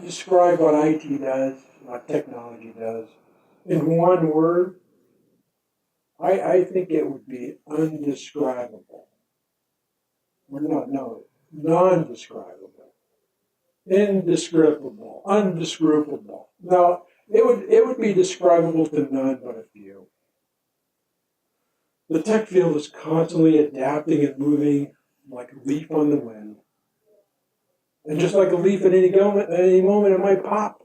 describe what IT does, what technology does, in one word, I think it would be undescribable. Or no, non-describable, indescribable, undescribable. No, it would be describable to none but a few. The tech field is constantly adapting and moving like a leaf on the wind. And just like a leaf at any moment it might pop.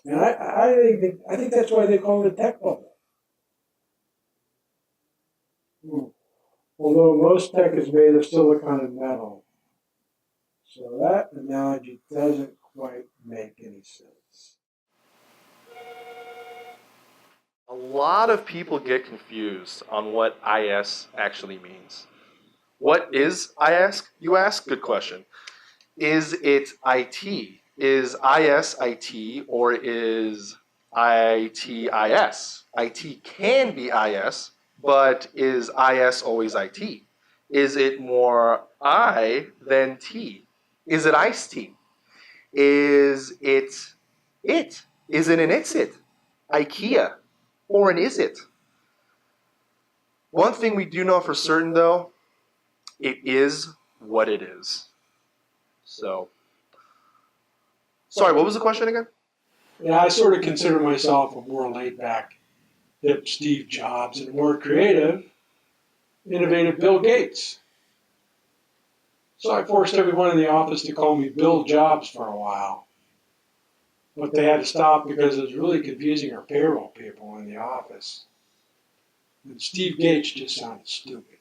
And I think that's why they call it a tech bubble. Although most tech is made of silicon and metal. So that analogy doesn't quite make any sense. A lot of people get confused on what IS actually means. What is IS, you ask? Good question. Is it IT? Is IS IT or is IT IS? IT can be IS, but is IS always IT? Is it more I than T? Is it iced tea? Is it it? Is it an it's it? IKEA? Or an is it? One thing we do know for certain though, it is what it is. So, sorry, what was the question again? Yeah, I sort of consider myself a more laid-back, hip Steve Jobs and a more creative, innovative Bill Gates. So I forced everyone in the office to call me Bill Jobs for a while. But they had to stop because it was really confusing our payroll people in the office. And Steve Gates just sounded stupid.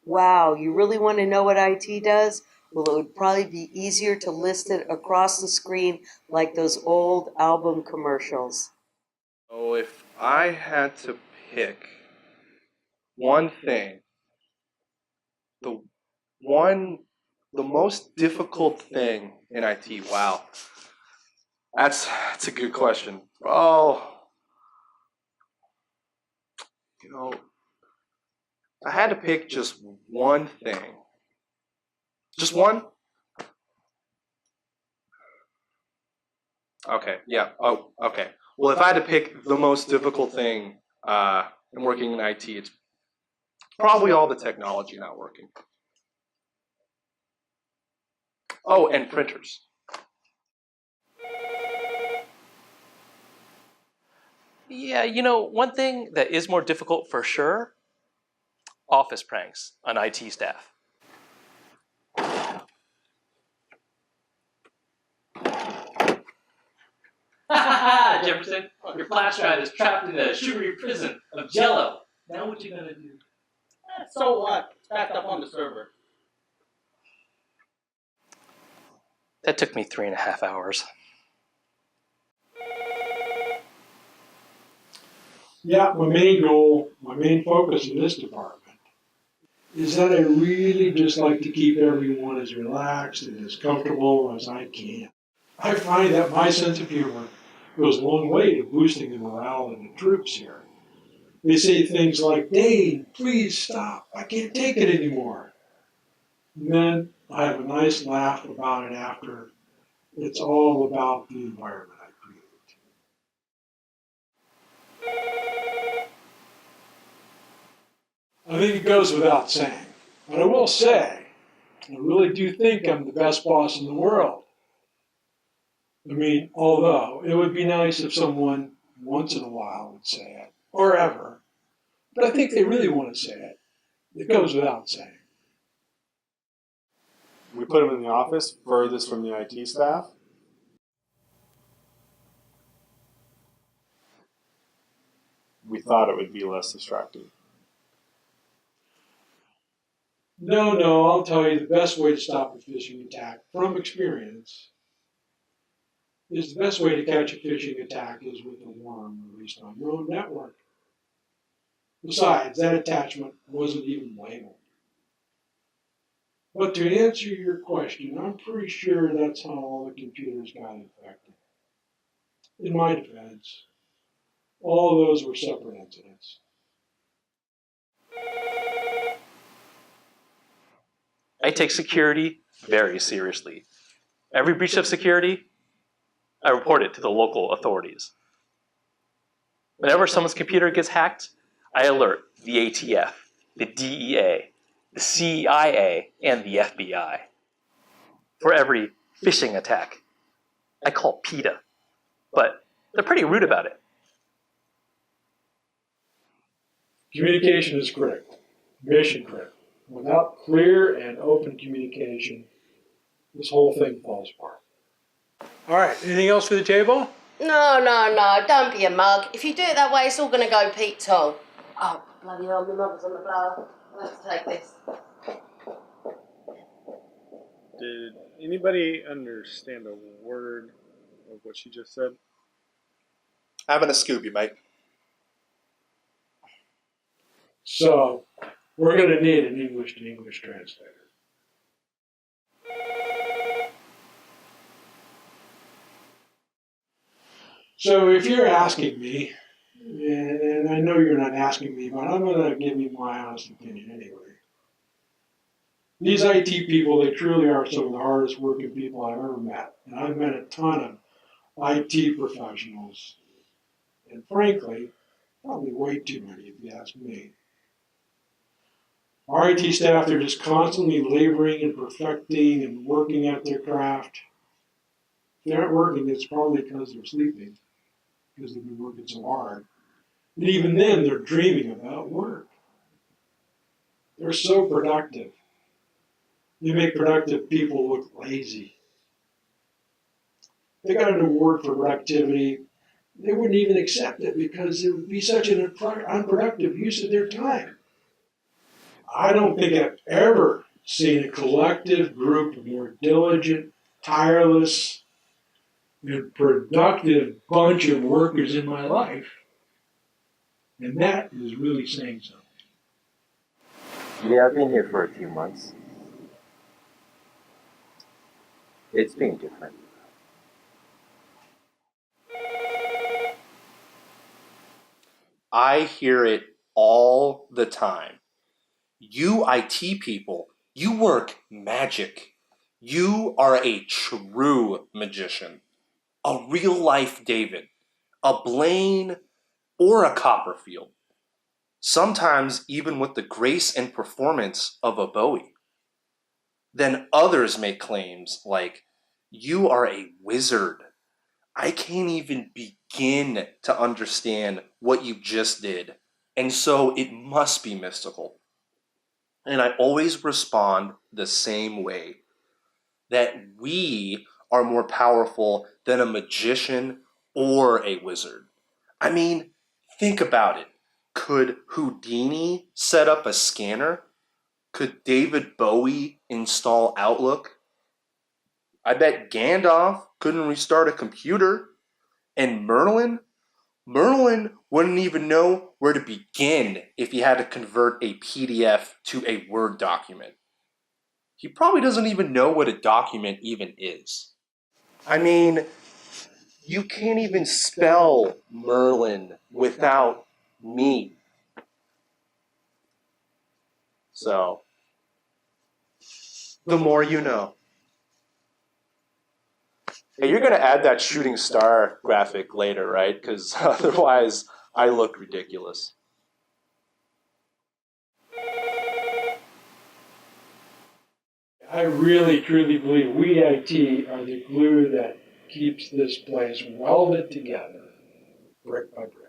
Wow, you really want to know what IT does? Well, it would probably be easier to list it across the screen like those old album commercials. Oh, if I had to pick one thing, the most difficult thing in IT, wow. That's a good question. Oh, I had to pick just one thing. Just one? Okay, yeah. Oh, okay. Well, if I had to pick the most difficult thing in working in IT, it's probably all the technology not working. Oh, and printers. Yeah, one thing that is more difficult for sure, office pranks on IT staff. Jefferson, your flash drive is trapped in a sugary prison of jello. Now what you gonna do? So what? It's backed up on the server. That took me 3.5 hours. Yeah, my main goal, my main focus in this department is that I really just like to keep everyone as relaxed and as comfortable as I can. I find that my sense of humor goes a long way to boosting the morale of the troops here. They say things like, "Dane, please stop. I can't take it anymore." And then I have a nice laugh about it after. It's all about the environment I create. I think it goes without saying, but I will say, I really do think I'm the best boss in the world. I mean, although it would be nice if someone once in a while would say it, or ever, but I think they really want to say it. It goes without saying. We put him in the office furthest from the IT staff. We thought it would be less distracting. No, I'll tell you the best way to stop a phishing attack from experience is the best way to catch a phishing attack is with a worm released on your own network. Besides, that attachment wasn't even labeled. But to answer your question, I'm pretty sure that's how all the computers got infected. In my defense, all of those were separate incidents. I take security very seriously. Every breach of security, I report it to the local authorities. Whenever someone's computer gets hacked, I alert the ATF, the DEA, the CIA, and the FBI. For every phishing attack, I call PETA, but they're pretty rude about it. Communication is critical, mission critical. Without clear and open communication, this whole thing falls apart. All right, anything else for the table? No, don't be a mug. If you do it that way, it's all going to go Pete Tong. Oh, bloody hell, my mother's on the blower. I'll have to take this. Did anybody understand a word of what she just said? Having a Scooby, mate. So, we're going to need an English to English translator. So if you're asking me, and I know you're not asking me, but I'm going to give you my honest opinion anyway. These IT people, they truly are some of the hardest working people I've ever met. And I've met a ton of IT professionals. And frankly, probably way too many if you ask me. Our IT staff, they're just constantly laboring and perfecting and working at their craft. If they aren't working, it's probably because they're sleeping, because they've been working so hard. And even then, they're dreaming about work. They're so productive. They make productive people look lazy. If they got an award for productivity, they wouldn't even accept it because it would be such an unproductive use of their time. I don't think I've ever seen a collective group of more diligent, tireless, and productive bunch of workers in my life. And that is really saying something. Yeah, I've been here for a few months. It's been different. I hear it all the time. You IT people, you work magic. You are a true magician. A real life David. A Blaine or a Copperfield. Sometimes even with the grace and performance of a Bowie. Then others make claims like, you are a wizard. I can't even begin to understand what you just did, and so it must be mystical. And I always respond the same way, that we are more powerful than a magician or a wizard. I mean, think about it. Could Houdini set up a scanner? Could David Bowie install Outlook? I bet Gandalf couldn't restart a computer. And Merlin wouldn't even know where to begin if he had to convert a PDF to a Word document. He probably doesn't even know what a document even is. I mean, you can't even spell Merlin without me. So, the more you know. Hey, you're going to add that shooting star graphic later, right? Because otherwise, I look ridiculous. I really, truly believe we IT are the glue that keeps this place welded together, brick by brick.